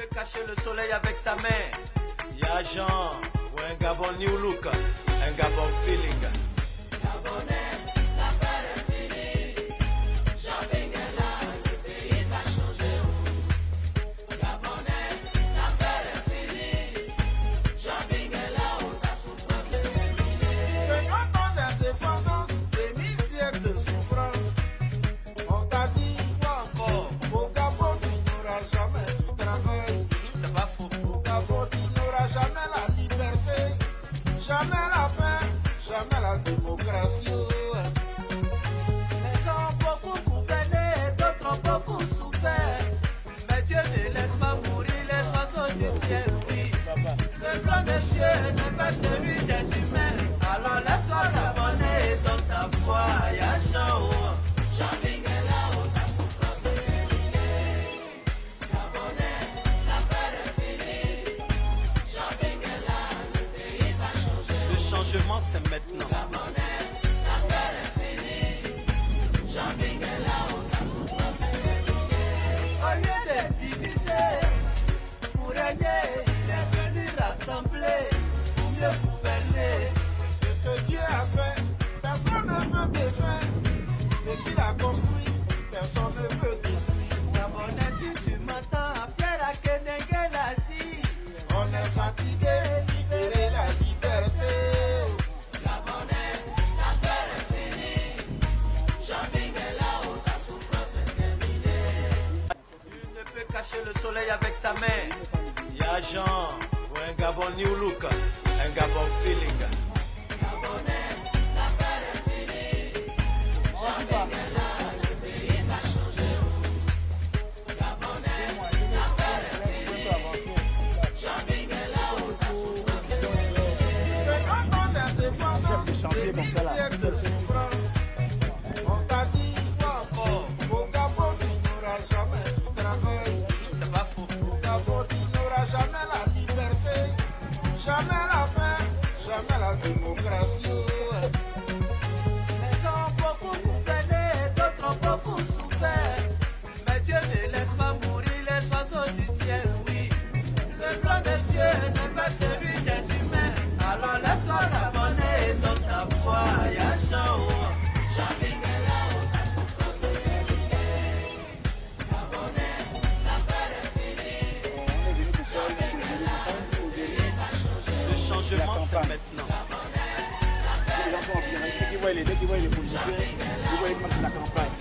peut cacher le soleil avec sa main. Y'a Jean, ou un Gabon new look, un Gabon feeling. Gabonais, l'affaire est finie. Shopping est là, le pays va changer. Gabonais, l'affaire est finie. Shopping est là où ta souffrance est terminée. 50 ans d'indépendance, demi-siècle de souffrance. On t'a dit, Quoi encore? au Gabon, tu n'auras jamais de travail. C'est pas faux. Au Gabon, tu n'auras jamais la liberté, jamais la paix, jamais la démocratie. Les gens ont beaucoup gouverné et d'autres ont beaucoup souffert. Mais Dieu ne laisse pas mourir les oiseaux du ciel, oui. Le plan de Dieu n'est pas celui des humains. Alors lève-toi la monnaie et donne ta foi. Y'a chaud. Shopping est là où ta souffrance est terminée. Gabonais, l'affaire est finie. Shopping est là, le pays va changer. Le changement c'est maintenant. Gabonais, l'affaire est finie. Shopping est là où ta souffrance est terminée. Au lieu de diviser, pour régner, il est venu rassembler, pour mieux gouverner. Ce que Dieu a fait, personne ne peut défaire. Ce qu'il a construit, personne ne peut détruire. Gabonais, si tu m'entends, Pierre Akenenge l'a dit. On est fatigué, libérer la liberté. Gabonais, l'affaire est finie. Shopping est là où ta souffrance est terminée. Il ne peut cacher le soleil avec sa main. Y'a Jean, ou un Gabon new look, un Gabon feeling. Gabonais, l'affaire est finie. Shopping est là, le pays va changer. Gabonais, l'affaire est finie. Shopping est là où ta souffrance est terminée. 50 ans d'indépendance, demi-siècle de souffrance. On t'a dit, Quoi encore? au Gabon, tu n'auras jamais de travail. C'est pas faux. Au Gabon, tu n'auras jamais la liberté, jamais la paix, jamais la démocratie. Les gens ont beaucoup gouverné et d'autres ont beaucoup souffert. Mais Dieu ne laisse pas mourir les oiseaux du ciel, oui. Le plan de Dieu n'est pas celui des humains. Alors lève-toi la monnaie et donne ta foi. Y'a chaud. Shopping est là où ta souffrance est terminée. Gabonais, l'affaire est finie. Shopping est là, le pays va changer. Le changement c'est maintenant. Les gens sont dès qu'ils voient les politiciens, ils voient les gens de la campagne.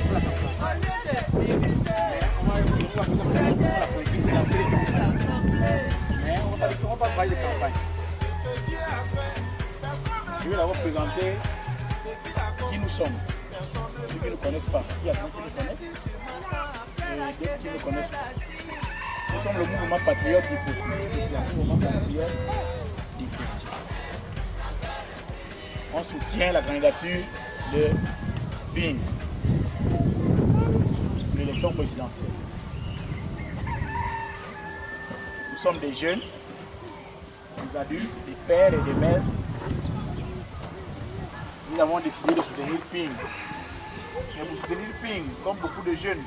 Pour la campagne. Au lieu de diviser, On va la politique, c'est la politique. rassembler. Mais on va pas parler de campagne. Ce que Dieu a fait, personne Je ne vais d'abord présenter ce qu'il a qui construit, nous sommes, personne ne ceux qui peut ne connaissent pas. Il y a des gens qui nous connaissent et d'autres qui ne connaissent pas. Nous sommes le mouvement patriote du peuple. Le mouvement patriote du peuple. On soutient la candidature de Bing pour l'élection présidentielle. Nous sommes des jeunes, des adultes, des pères et des mères. Nous avons décidé de soutenir Ping. Mais pour soutenir Ping, comme beaucoup de jeunes,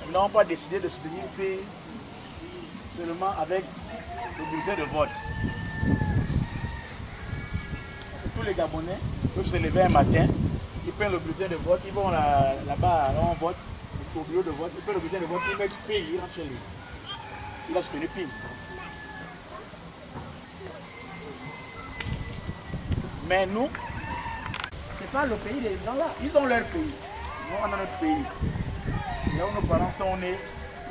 nous n'avons pas décidé de soutenir Ping seulement avec le bulletin de vote. Tous les Gabonais peuvent se lever un matin, ils prennent le bulletin de vote, ils vont là-bas, on vote, au bureau de vote, ils prennent le bulletin de vote, ils mettent Ping, ils rentrent chez lui. Il a soutenu Ping. Mais nous, c'est pas le pays des gens là, ils ont leur pays. Nous, on a notre pays. Là où nos parents sont nés,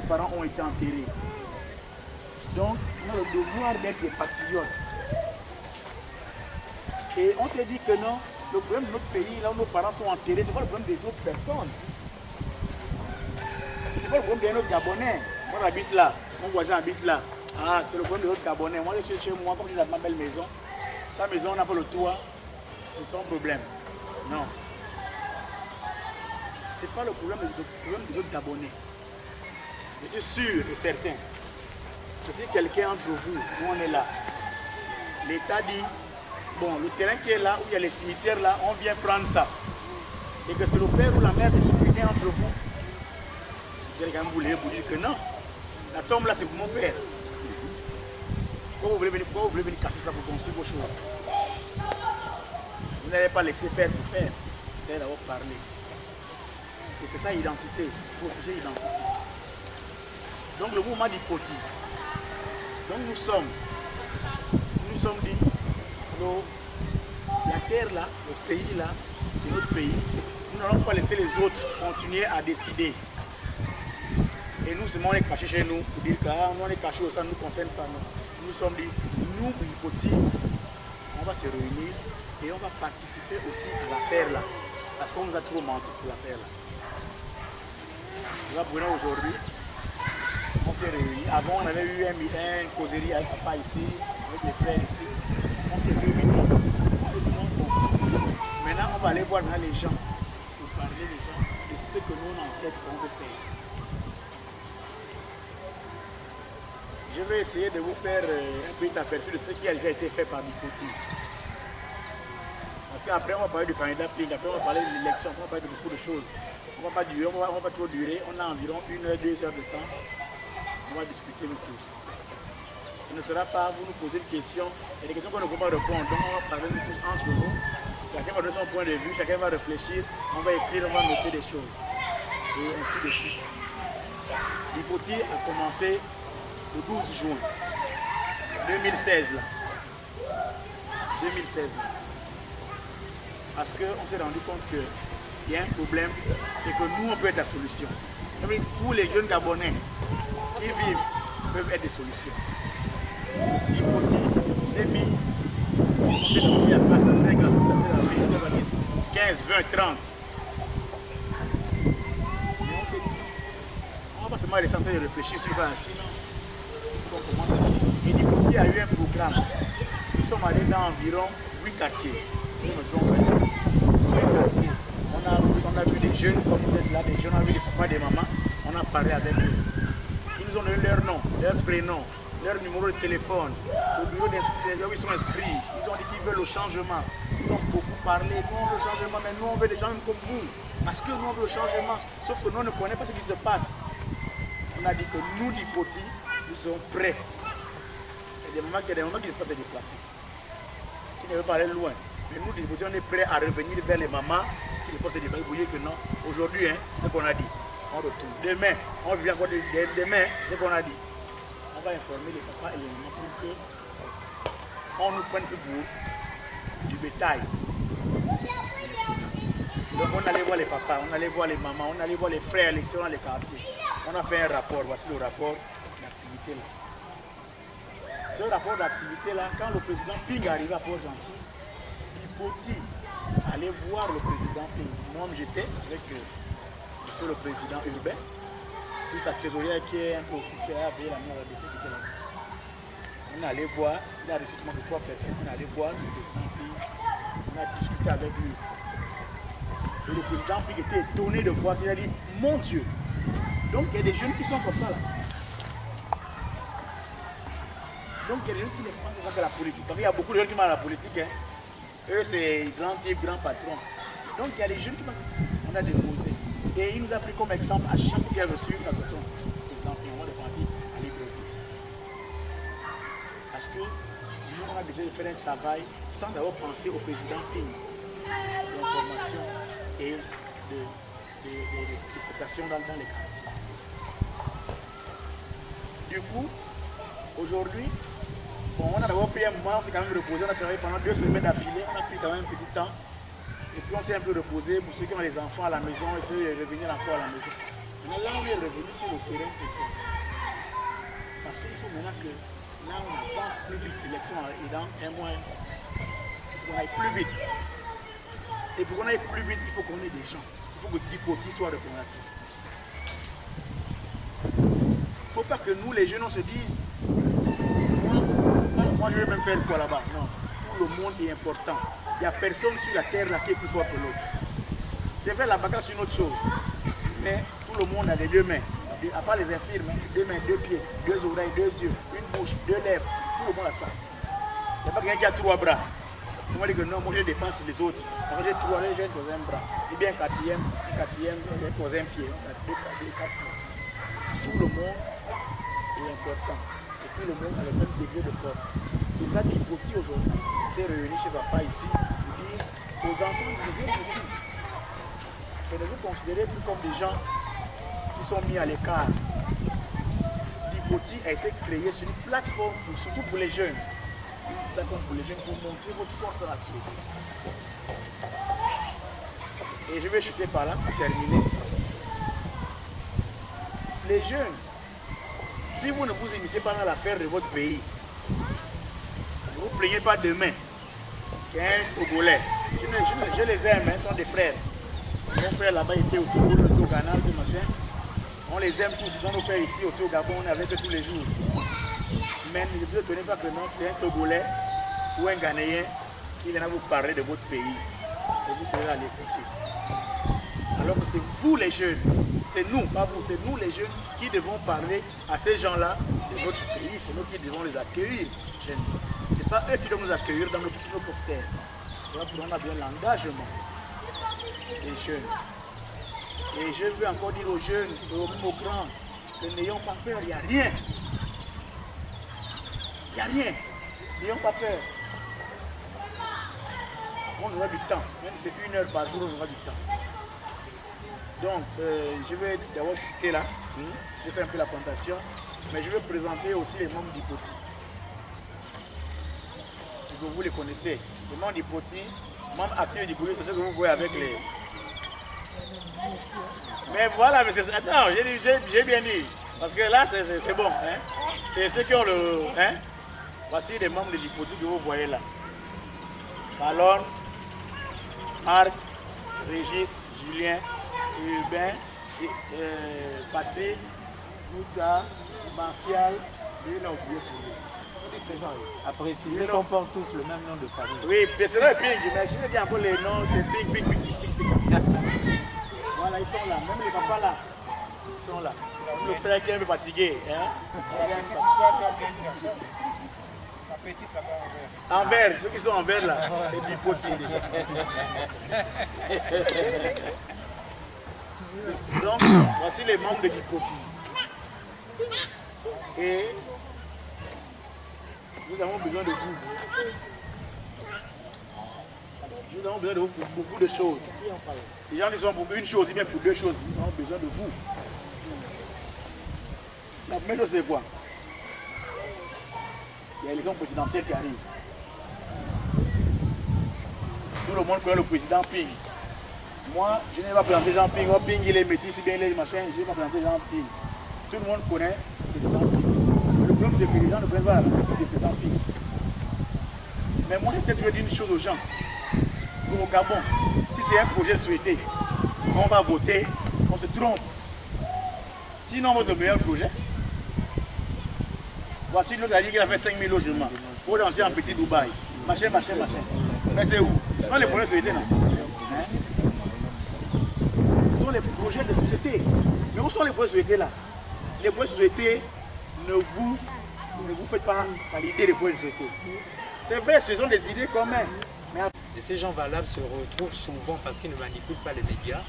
nos parents ont été enterrés. Donc, on a le devoir d'être des patriotes. Et on s'est dit que non, le problème de notre pays, là où nos parents sont enterrés, c'est pas le problème des autres personnes. C'est pas le problème d'un autre Gabonais. Moi j'habite là, mon voisin habite là. Ah, c'est le problème de l'autre Gabonais. Moi je suis chez moi, comme je dis ma belle maison. Sa maison, on n'a pas le toit, c'est son problème. Non. C'est pas le problème des autres Gabonais. Je suis sûr et certain que si quelqu'un entre vous, nous on est là, l'État dit, bon, le terrain qui est là, où il y a les cimetières là, on vient prendre ça. Et que c'est le père ou la mère de ce quelqu'un entre vous. Vous allez quand même vous lever pour dire que non. La tombe là, c'est pour mon père. Pourquoi vous voulez venir casser ça pour construire vos choses? Vous n'allez pas laisser faire pour faire. Vous allez d'abord parler. Et c'est ça l'identité. Vous obligez l'identité. Donc le mouvement d'Ipoti. Donc nous sommes dit, la terre là, le pays là, c'est notre pays. Nous n'allons pas laisser les autres continuer à décider. Et nous seulement on est cachés chez nous pour dire que on est cachés au sein, ne nous concerne pas. Nous sommes dit, nous, Ipoti, on va se réunir et on va participer aussi à l'affaire là. Parce qu'on nous a trop menti pour l'affaire là. Nous va aujourd'hui. On s'est réunis. Avant, on avait eu une causerie avec papa ici, avec les frères ici. On s'est réunis. Maintenant, on va aller voir les gens pour parler les gens de ce que nous on a en tête qu'on veut faire. Je vais essayer de vous faire un petit aperçu de ce qui a déjà été fait par Ipoti. Parce qu'après, on va parler du candidat Ping, après, on va parler de l'élection, on va parler de beaucoup de choses. On ne va pas durer, on va pas trop durer. On a environ 1 heure, 2 heures de temps. On va discuter nous tous. Ce ne sera pas vous nous poser une question. Il y a des questions qu'on ne peut pas répondre. Donc on va parler nous tous entre nous. Chacun va donner son point de vue, chacun va réfléchir. On va écrire, on va noter des choses. Et ainsi de suite. Ipoti a commencé le 12 juin 2016 là. 2016 là. Parce qu'on s'est rendu compte qu'il y a un problème et que nous on peut être la solution. Tous les jeunes Gabonais qui vivent peuvent être des solutions. Ipoti s'est mis, on s'est mis à 45 ans, 15, 20, 30. On va pas seulement les centres de réfléchir sur le plan assis, non. Et Ipoti a eu un programme. Nous sommes allés dans environ 8 quartiers. On a vu des jeunes comme vous êtes là, des jeunes, on a vu des papas, des mamans, on a parlé avec eux. Ils nous ont donné leur nom, leur prénom, leur numéro de téléphone, au bureau d'inscription où ils sont inscrits. Ils ont dit qu'ils veulent le changement. Ils ont beaucoup parlé, nous on veut le changement, mais nous on veut des gens comme vous. Parce que nous on veut le changement, sauf que nous on ne connaît pas ce qui se passe. On a dit que nous, d'Ipoti, nous sommes prêts. Il y a des moments qui ne peuvent pas se déplacer, qui ne veulent pas aller loin. Mais nous, d'Ipoti, on est prêts à revenir vers les mamans qui ne peuvent pas se déplacer. Vous voyez que non, aujourd'hui, hein, c'est ce qu'on a dit. On retourne. Demain, on vient encore demain, c'est ce qu'on a dit. On va informer les papas et les mamans pour qu'on nous prenne pour du bétail. Donc on allait voir les papas, on allait voir les mamans, on allait voir les frères, les soeurs dans les quartiers. On a fait un rapport, voici le rapport d'activité là. Ce rapport d'activité là, quand le président Ping arrivait à Port-Gentil, Ipoti allait voir le président Ping. Moi j'étais avec monsieur le président urbain, plus la trésorière qui est un peu occupée à veiller la mère de qui était là. On allait voir, il a reçu tout le monde de 3 personnes, on allait voir le président Ping, on a discuté avec lui. Et le président Ping était étonné de voir, il a dit, mon Dieu, donc il y a des jeunes qui sont comme ça là. Donc il y a des gens qui ne pensent pas que la politique. Parce qu'il y a beaucoup de gens qui marrent à la politique. Hein. Eux, c'est grand type, grand patron. Donc il y a des jeunes qui pensent. On a déposé. Et il nous a pris comme exemple à chaque fois qu'il a reçu la question. Président, on est parti à Libreville. Parce que nous, on a déjà fait un travail sans d'abord penser au président Ping. D'information et de coopération dans les quartiers. Du coup, aujourd'hui, bon, on a d'abord pris un moment, on s'est quand même reposé, on a travaillé pendant 2 semaines d'affilée, on a pris quand même un petit temps. Et puis on s'est un peu reposé pour ceux qui ont les enfants à la maison et ceux qui veulent revenir encore à la maison. Maintenant là, on est revenu sur le terrain. Parce qu'il faut maintenant que là, on avance plus vite. L'élection est dans un mois. Il faut qu'on aille plus vite. Et pour qu'on aille plus vite, il faut qu'on ait des gens. Il faut que Ipoti soit représentatif. Il ne faut pas que nous, les jeunes, on se dise moi je vais même faire quoi là-bas. Non, tout le monde est important. Il n'y a personne sur la terre là qui est plus fort que l'autre. C'est vrai, la bagarre c'est une autre chose. Mais tout le monde a les 2 mains. À part les infirmes, 2 mains, 2 pieds, 2 oreilles, 2 yeux, 1 bouche, 2 lèvres. Tout le monde a ça. Il n'y a pas quelqu'un qui a 3 bras. On va dire que non, moi je dépasse les autres. Quand j'ai 3, j'ai un 3e bras. Et bien un 4e, un 3e pied. 2, 4 pieds. Tout le monde important. Et puis le même, a le même degré de force. C'est ça qu'Hypoti aujourd'hui s'est réuni chez papa ici pour dire aux enfants de venir ici. Et de vous considérer plus comme des gens qui sont mis à l'écart. L'Hypoti a été créé sur une plateforme, surtout pour les jeunes. Une plateforme pour les jeunes pour montrer votre forte ratio. Et je vais chuter par là pour terminer. Les jeunes, si vous ne vous initiez pas dans l'affaire de votre pays, ne vous plaignez pas demain qu'un Togolais, je les aime, ils sont des frères. Mon frère là-bas était au Togo, au Ghana, tout machin. On les aime tous, ils ont nos frères ici aussi au Gabon, on est avec eux tous les jours. Mais ne vous étonnez pas que non, c'est un Togolais ou un Ghanéen qui vient vous parler de votre pays. Et vous serez à l'écouter. Alors que c'est vous les jeunes, c'est nous, pas vous, c'est nous les jeunes qui devons parler à ces gens-là de notre pays, c'est nous qui devons les accueillir. Ce n'est pas eux qui doivent nous accueillir dans nos petits cocktails. C'est là pour on a bien l'engagement des jeunes. Et je veux encore dire aux jeunes et aux grands que n'ayons pas peur, il n'y a rien. Il n'y a rien. N'ayons pas peur. On aura du temps. Même si c'est 1 heure par jour, on aura du temps. Donc, je vais d'abord chuter là. Je fais un peu la présentation. Mais je vais présenter aussi les membres d'Hypoti. Vous les connaissez. Les membres d'Hypoti, membres actifs d'Hypoti, c'est ce que vous voyez avec les... Mais voilà, mais c'est... Attends, j'ai bien dit. Parce que là, c'est bon. Hein? C'est ceux qui ont le... Hein? Voici les membres de l'Hypoti que vous voyez là. Fallon, Marc, Régis, Julien, Urbain, Patrick, Gouta, Martial, lui il a oublié pour lui. À préciser qu'on porte tous le même nom de famille. Oui, c'est vrai, Ping, mais je vais dire encore les noms, c'est Ping, Ping, Ping, Ping, Ping. Voilà, ils sont là, même les papas là, ils sont là. Le frère qui est un peu fatigué. Hein? En vert, ceux qui sont en vert là, c'est l'Hypoti déjà. Donc, voici les membres de l'Hypoti. Et nous avons besoin de vous. Nous avons besoin de vous pour beaucoup de choses. Les gens qui sont pour une chose, ou bien pour 2 choses, nous avons besoin de vous. La première chose, c'est quoi? Il y a l'élection présidentielle qui arrive. Tout le monde connaît le président Ping. Moi, je n'ai pas présenté Jean Ping. Moi, Ping, il est métis, bien il est machin. Je n'ai pas présenté Jean Ping. Tout le monde connaît le président Ping. Le problème, c'est que les gens ne connaissent pas le président Ping. Mais moi, je vais dire une chose aux gens. Au Gabon, si c'est un projet souhaité, on va voter, on se trompe. Sinon, on vote le meilleur projet. Voici l'autre a dit qu'il a fait 5000 logements. Pour lancer en petit Dubaï. Machin, machin, machin. Mais c'est où? Ce sont les projets souhaités, non? Hein? Ce sont les projets de société. Mais où sont les projets souhaités là? Les projets souhaités, ne vous faites pas valider les projets souhaités. C'est vrai, ce sont des idées communes. Et ces gens valables se retrouvent souvent, parce qu'ils ne manipulent pas les médias,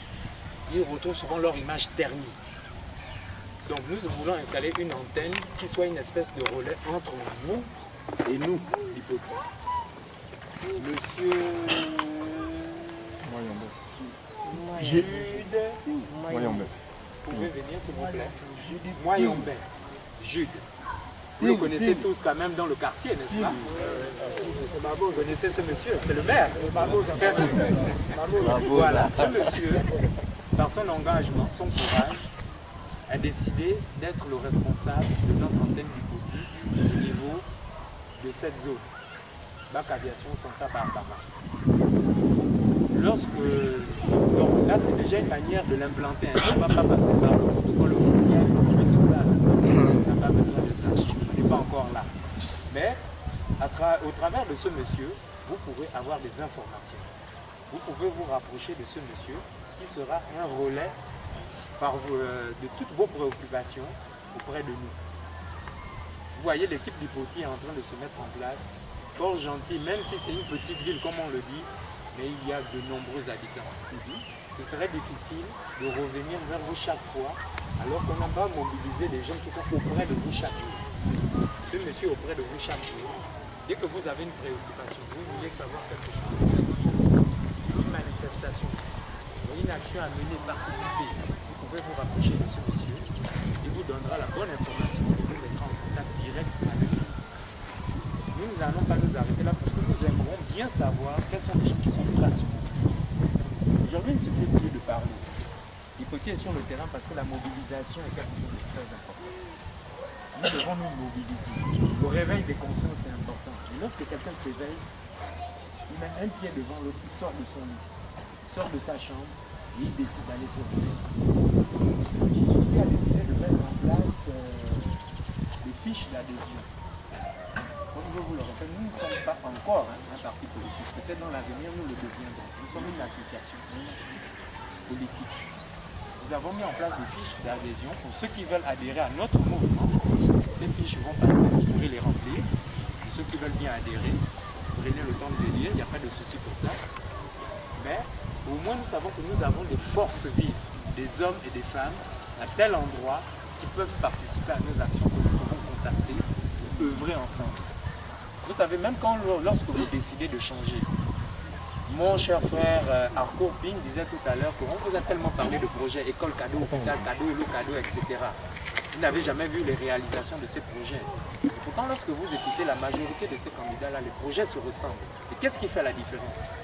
ils retrouvent souvent leur image ternie. Donc nous voulons installer une antenne qui soit une espèce de relais entre vous et nous, l'Hypoti. Monsieur Jude Moyombe. Vous pouvez venir s'il vous plaît. Moyombe. Jude. Vous le connaissez tous quand même dans le quartier, n'est-ce pas? Vous connaissez ce monsieur, c'est le maire. Voilà, ce monsieur, par son engagement, son courage, a décidé d'être le responsable de notre antenne d'Hypoti au niveau de cette zone. Bac Aviation Santa Barbara. Donc là, c'est déjà une manière de l'implanter. On ne va pas passer par le protocole officiel. Je vais tout faire. On n'a pas besoin de ça. On n'est pas encore là. Mais au travers de ce monsieur, vous pourrez avoir des informations. Vous pouvez vous rapprocher de ce monsieur qui sera un relais de toutes vos préoccupations auprès de nous. Vous voyez, l'équipe d'Hypoti est en train de se mettre en place. Fort gentil, même si c'est une petite ville comme on le dit, mais il y a de nombreux habitants. Ce serait difficile de revenir vers vous chaque fois alors qu'on n'a pas mobilisé des gens qui sont auprès de vous chaque jour. ce monsieur auprès de vous chaque jour, dès que vous avez une préoccupation, vous voulez savoir quelque chose, une manifestation, une action à mener, participer, vous pouvez vous rapprocher de ce monsieur, il vous donnera la bonne information et vous mettra en contact direct avec lui. Nous n'allons pas nous arrêter là parce que nous aimerons bien savoir quels sont les gens qui sont prêts à se mobiliser. Aujourd'hui, il ne suffit plus de parler. L'hypothèse est sur le terrain parce que la mobilisation est quelque chose de très important. Nous devons nous mobiliser. Le réveil des consciences est important. Et lorsque quelqu'un s'éveille, il met un pied devant l'autre, il sort de son lit, il sort de sa chambre et il décide d'aller se réveiller. Il a décidé de mettre en place des fiches d'adhésion. Comme je vous le rappelle, nous ne sommes pas encore un parti politique. Peut-être dans l'avenir, nous le deviendrons. Nous sommes une association politique. Nous avons mis en place des fiches d'adhésion pour ceux qui veulent adhérer à notre mouvement. Ces fiches vont passer, vous pourrez les remplir. Pour ceux qui veulent bien adhérer, prenez le temps de les lire, il n'y a pas de souci pour ça. Mais au moins nous savons que nous avons des forces vives, des hommes et des femmes à tel endroit qui peuvent participer à nos actions que nous pouvons contacter, œuvrer ensemble. Vous savez, même lorsque vous décidez de changer, mon cher frère Arcour Ping disait tout à l'heure qu'on vous a tellement parlé de projets, école cadeau, hôpital cadeau, élo cadeau, etc. Vous n'avez jamais vu les réalisations de ces projets. Et pourtant, lorsque vous écoutez la majorité de ces candidats-là, les projets se ressemblent. Et qu'est-ce qui fait la différence?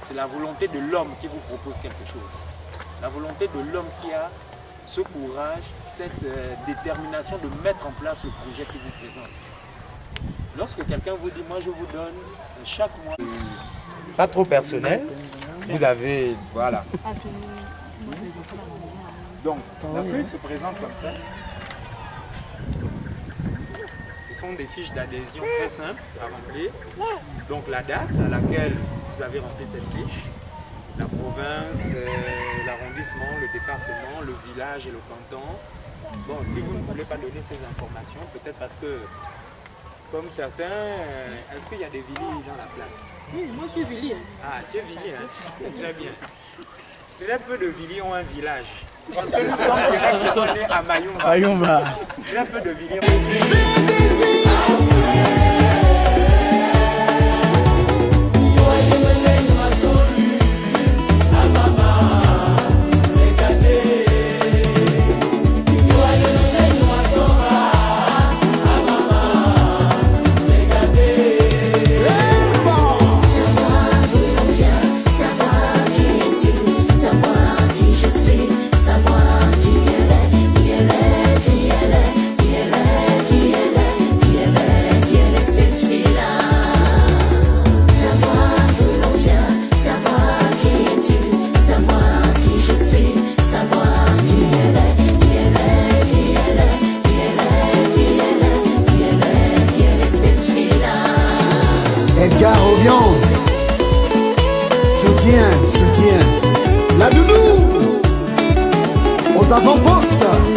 C'est la volonté de l'homme qui vous propose quelque chose. La volonté de l'homme qui a ce courage, cette détermination de mettre en place le projet qui vous présente. Lorsque quelqu'un vous dit, moi je vous donne chaque mois, pas trop personnel, vous avez, voilà. Donc, la feuille se présente comme ça. Ce sont des fiches d'adhésion très simples à remplir. Donc la date à laquelle vous avez rempli cette fiche, la province, l'arrondissement, le département, le village et le canton. Bon, si vous ne voulez pas donner ces informations, peut-être parce que, comme certains, est-ce qu'il y a des villes dans la place? Oui, moi je suis Vili. Ah, tu es Vili, hein? Très bien. Très peu de Vili ont un village. Parce que nous sommes directement nés à Mayumba. Très peu de Vili Soutien, la doudou aux avant-postes.